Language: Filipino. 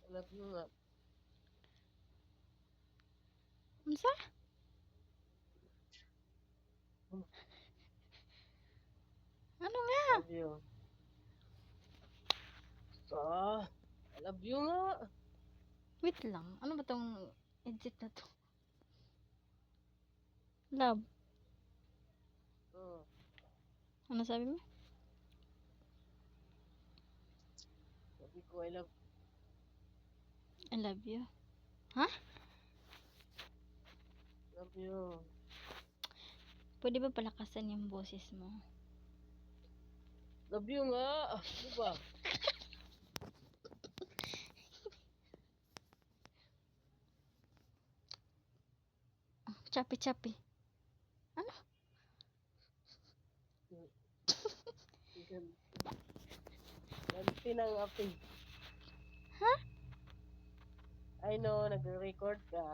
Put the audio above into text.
love you nga. Unsa? Ano nga? Love you. So, I love you nga. Wait lang. Ano ba tong edit na to? Love. Hmm. Ano sabi mo? Sabi ko, I I love you. Ha? love you. Pwede ba palakasan yung boses mo? Love you nga. Ano ba? Chapi-chapi. Ano? Ganti ng api. Ha? I know, nagre-record ka.